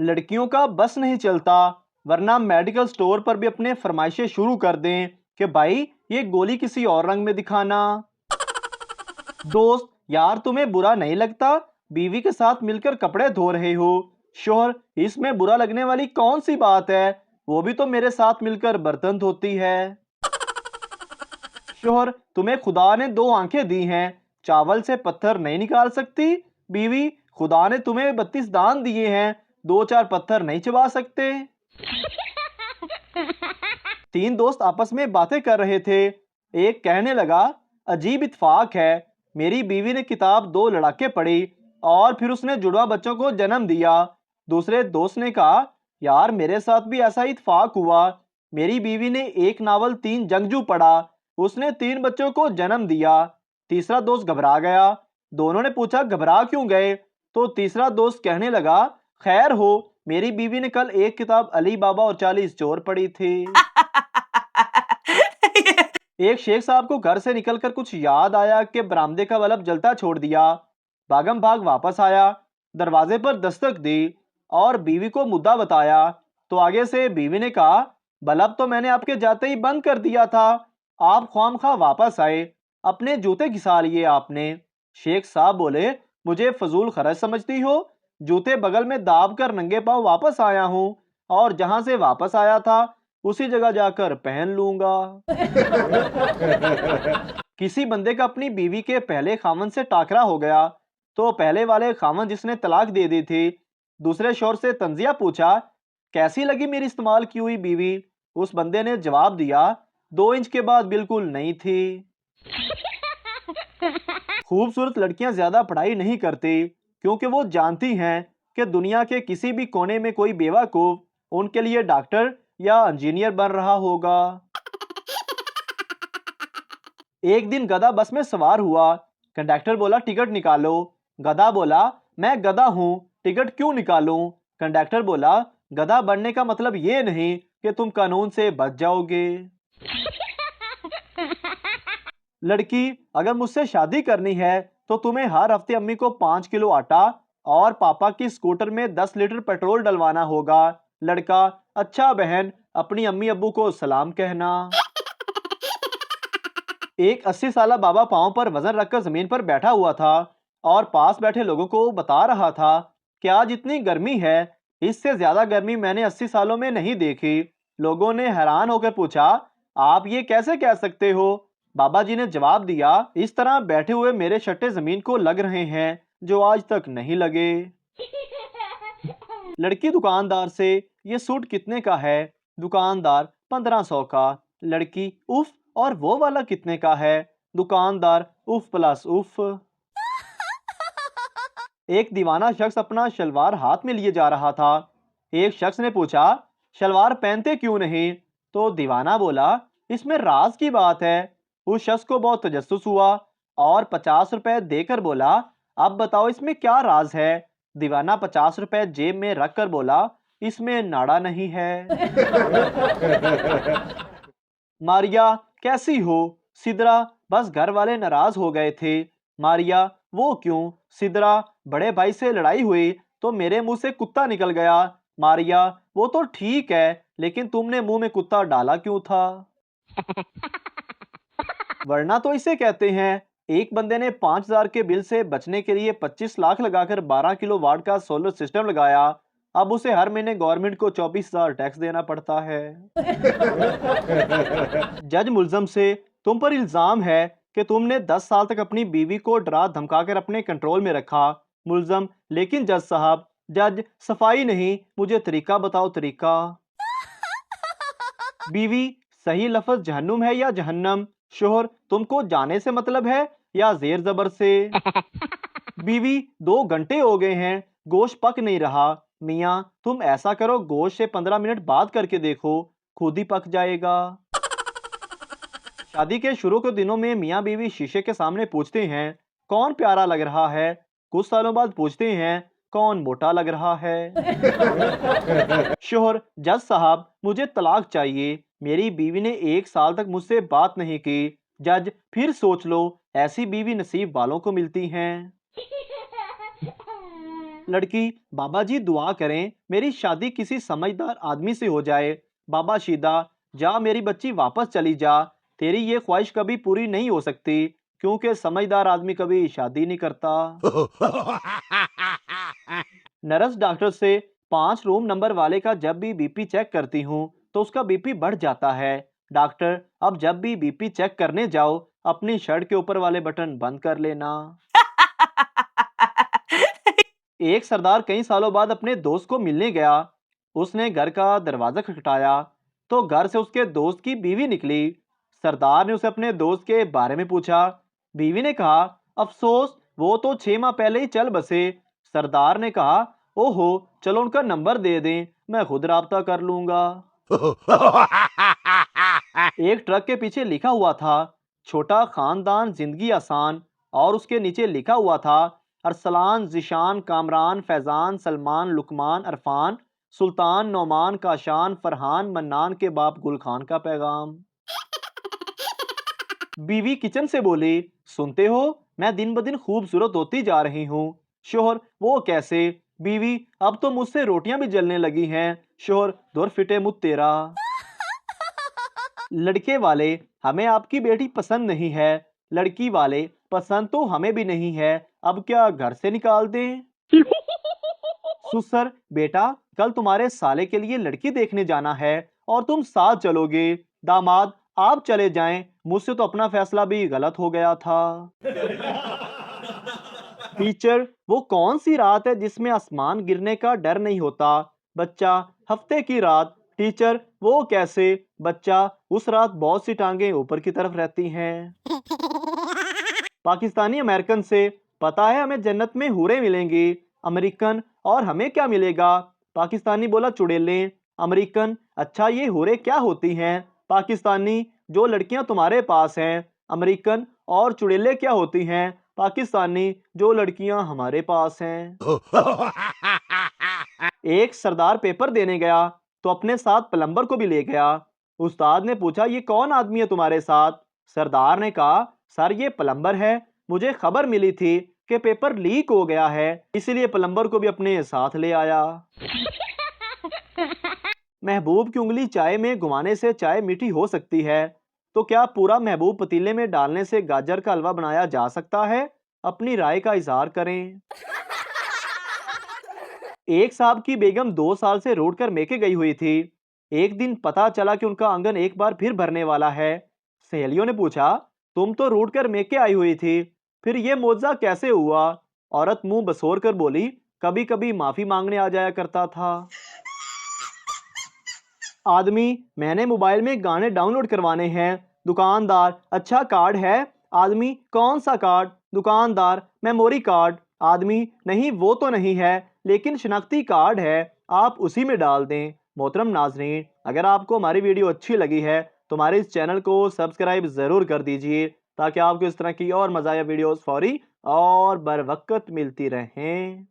लड़कियों का बस नहीं चलता, वरना मेडिकल स्टोर पर भी अपने फरमाइशें शुरू कर दें कि भाई ये गोली किसी और रंग में दिखाना। दोस्त, यार तुम्हें बुरा नहीं लगता बीवी के साथ मिलकर कपड़े धो रहे हो? शोहर, इसमें बुरा लगने वाली कौन सी बात है, वो भी तो मेरे साथ मिलकर बर्तन धोती है। शोहर, तुम्हें खुदा ने दो आंखें दी हैं, चावल से पत्थर नहीं निकाल सकती? बीवी, खुदा ने तुम्हें 32 दांत दिए हैं, दो चार पत्थर नहीं चबा सकते? तीन दोस्त आपस में बातें कर रहे थे। एक कहने लगा, अजीब इत्तेफाक है, मेरी बीवी ने किताब दो लड़ाके पढ़ी और फिर उसने जुड़वा बच्चों को जन्म दिया। दूसरे दोस्त ने कहा, यार मेरे साथ भी ऐसा ही इत्तेफाक हुआ, मेरी बीवी ने एक नावल तीन जंगजू पढ़ा, उसने तीन बच्चों को जन्म दिया। तीसरा दोस्त घबरा गया। दोनों ने पूछा, घबरा क्यों गए? तो तीसरा दोस्त कहने लगा, खैर हो, मेरी बीवी ने कल एक किताब अली बाबा और 40 चोर पढ़ी थी। एक शेख साहब को घर से निकलकर कुछ याद आया कि बरामदे का बल्ब जलता छोड़ दिया। भागम भाग वापस आया, दरवाजे पर दस्तक दी और बीवी को मुद्दा बताया। तो आगे से बीवी ने कहा, बल्ब तो मैंने आपके जाते ही बंद कर दिया था, आप ख्वामखा वापस आए, अपने जूते घिसा लिए आपने। शेख साहब बोले, मुझे फजूल खर्च समझती हो? जूते बगल में दाब कर नंगे पांव वापस आया हूं और जहां से वापस आया था उसी जगह जाकर पहन लूंगा। किसी बंदे का अपनी बीवी के पहले खामन से टाकरा हो गया, तो पहले वाले खामन जिसने तलाक दे दी थी, दूसरे शोर से तंजिया पूछा, कैसी लगी मेरी इस्तेमाल की हुई बीवी? उस बंदे ने जवाब दिया, 2 इंच के बाद बिल्कुल नहीं थी। खूबसूरत लड़कियां ज्यादा पढ़ाई नहीं करती, क्योंकि वो जानती हैं कि दुनिया के किसी भी कोने में कोई बेवकूफ उनके लिए डॉक्टर या इंजीनियर बन रहा होगा। एक दिन गधा बस में सवार हुआ। कंडक्टर बोला, टिकट निकालो। गधा बोला, मैं गधा हूं, टिकट क्यों निकालूं? कंडक्टर बोला, गधा बनने का मतलब ये नहीं कि तुम कानून से बच जाओगे। लड़की, अगर मुझसे शादी करनी है तो तुम्हें हर हफ्ते अम्मी को 5 किलो आटा और पापा की स्कूटर में 10 लीटर पेट्रोल डलवाना होगा। लड़का, अच्छा बहन, अपनी अम्मी अब्बू को सलाम कहना। एक 80 साला बाबा पांव पर वजन रखकर जमीन पर बैठा हुआ था और पास बैठे लोगों को बता रहा था कि आज इतनी गर्मी है, इससे ज्यादा गर्मी मैंने 80 सालों में नहीं देखी। लोगों ने हैरान होकर पूछा, आप ये कैसे कह सकते हो? बाबा जी ने जवाब दिया, इस तरह बैठे हुए मेरे शट्टे जमीन को लग रहे हैं जो आज तक नहीं लगे। लड़की दुकानदार से, ये सूट कितने का है? दुकानदार, 1500 का। लड़की, उफ, और वो वाला कितने का है? दुकानदार, उफ प्लस उफ। एक दीवाना शख्स अपना शलवार हाथ में लिए जा रहा था। एक शख्स ने पूछा, शलवार पहनते क्यों नहीं? तो दीवाना बोला, इसमें राज की बात है। उस शख्स को बहुत तजस्सुस हुआ और 50 रुपए देकर बोला, अब बताओ इसमें क्या राज है? दीवाना 50 रुपए जेब में रखकर बोला, इसमें नाड़ा नहीं है। मारिया, कैसी हो? सिदरा, बस घर वाले नाराज हो गए थे। मारिया, वो क्यों? सिदरा, बड़े भाई से लड़ाई हुई तो मेरे मुंह से कुत्ता निकल गया। मारिया, वो तो ठीक है, लेकिन तुमने मुंह में कुत्ता डाला क्यों था? वरना तो इसे कहते हैं, एक बंदे ने 5000 के बिल से बचने के लिए 25 लाख लगाकर 12 किलो वाट का सोलर सिस्टम लगाया। अब उसे हर महीने गवर्नमेंट को 24,000 टैक्स देना पड़ता है। जज मुल्जम से, तुम पर इल्जाम है कि तुमने 10 साल तक अपनी बीवी को डरा धमकाकर अपने कंट्रोल में रखा। मुल्जम, लेकिन जज साहब। जज, सफाई नहीं, मुझे तरीका बताओ, तरीका। बीवी, सही लफ्ज जहन्नुम है या जहन्नम? शोहर, तुमको जाने से मतलब है या जेर जबर से? बीवी, 2 घंटे हो गए हैं, गोश्त पक नहीं रहा। मियाँ, तुम ऐसा करो, गोश्त से 15 मिनट बाद करके देखो, खुद ही पक जाएगा। शादी के शुरू के दिनों में मियाँ बीवी शीशे के सामने पूछते हैं, कौन प्यारा लग रहा है? कुछ सालों बाद पूछते हैं, कौन मोटा लग रहा है? शोहर, जज साहब, मुझे तलाक चाहिए, मेरी बीवी ने 1 साल तक मुझसे बात नहीं की। जज, फिर सोच लो, ऐसी बीवी नसीब वालों को मिलती हैं। लड़की, बाबा जी दुआ करें मेरी शादी किसी समझदार आदमी से हो जाए। बाबा शीदा, जा मेरी बच्ची वापस चली जा, तेरी ये ख्वाहिश कभी पूरी नहीं हो सकती क्योंकि समझदार आदमी कभी शादी नहीं करता। नर्स डॉक्टर से, 5 रूम नंबर वाले का जब भी बीपी चेक करती हूँ तो उसका बीपी बढ़ जाता है। डॉक्टर, अब जब भी बीपी चेक करने जाओ अपनी शर्ट के ऊपर वाले बटन बंद कर लेना। एक सरदार कई सालों बाद अपने दोस्त को मिलने गया। उसने घर का दरवाजा खटखटाया तो घर से उसके दोस्त की बीवी निकली। सरदार ने उसे अपने दोस्त के बारे में पूछा। बीवी ने कहा, अफसोस वो तो 6 माह पहले ही चल बसे। सरदार ने कहा, ओहो, चलो उनका नंबर दे दें, मैं खुद राब्ता कर लूंगा। एक ट्रक के पीछे लिखा हुआ था, छोटा खानदान जिंदगी आसान, और उसके नीचे लिखा हुआ था, अरसलान, जिशान, कामरान, फैजान, सलमान, लुकमान, अरफान, सुल्तान, नौमान, काशान, फरहान, मन्नान के बाप गुल खान का पैगाम। बीवी किचन से बोली, सुनते हो, मैं दिन ब दिन खूबसूरत होती जा रही हूँ। शोहर, वो कैसे? बीवी, अब तो मुझसे रोटियां भी जलने लगी हैं। शोहर, दूर फिटे मुँह तेरा। लड़के वाले, हमें आपकी बेटी पसंद नहीं है। लड़की वाले, पसंद तो हमें भी नहीं है, अब क्या घर से निकाल दें? सुसर, बेटा कल तुम्हारे साले के लिए लड़की देखने जाना है और तुम साथ चलोगे। दामाद, आप चले जाएं, मुझसे तो अपना फैसला भी गलत हो गया था। टीचर, वो कौन सी रात है जिसमें आसमान गिरने का डर नहीं होता? बच्चा, हफ्ते की रात। टीचर, वो कैसे? बच्चा, उस रात बहुत सी टांगे ऊपर की तरफ रहती हैं। पाकिस्तानी अमेरिकन से, पता है हमें जन्नत में हूरें मिलेंगी। अमेरिकन, और हमें क्या मिलेगा? पाकिस्तानी बोला, चुड़ैलें। अमेरिकन, अच्छा ये हूरें क्या होती हैं? पाकिस्तानी, जो लड़कियां तुम्हारे पास हैं। अमेरिकन, और चुड़ैलें क्या होती हैं? पाकिस्तानी, जो लड़कियां हमारे पास हैं। एक सरदार पेपर देने गया तो अपने साथ प्लम्बर को भी ले गया। उस्ताद ने पूछा, ये कौन आदमी है तुम्हारे साथ? सरदार ने कहा, सर ये प्लम्बर है, मुझे खबर मिली थी कि पेपर लीक हो गया है, इसीलिए प्लम्बर को भी अपने साथ ले आया। महबूब की उंगली चाय में घुमाने से चाय मीठी हो सकती है, तो क्या पूरा महबूब पतीले में डालने से गाजर का हलवा बनाया जा सकता है? अपनी राय का इजहार करें। एक साहब की बेगम 2 साल से रोड कर मेके गई हुई थी। एक दिन पता चला कि उनका आंगन एक बार फिर भरने वाला है। सहेलियों ने पूछा, तुम तो रोड कर मेके आई हुई थी, फिर ये मौजा कैसे हुआ? औरत मुंह बसोर कर बोली, कभी कभी माफी मांगने आ जाया करता था। आदमी, मैंने मोबाइल में गाने डाउनलोड करवाने हैं। दुकानदार, अच्छा कार्ड है? आदमी, कौन सा कार्ड? दुकानदार, मेमोरी कार्ड। आदमी, नहीं वो तो नहीं है, लेकिन शनाख्ती कार्ड है, आप उसी में डाल दें। मोहतरम नाजरीन, अगर आपको हमारी वीडियो अच्छी लगी है तो हमारे इस चैनल को सब्सक्राइब ज़रूर कर दीजिए ताकि आपको इस तरह की और मज़ाया वीडियोस फौरी और बर वक्त मिलती रहें।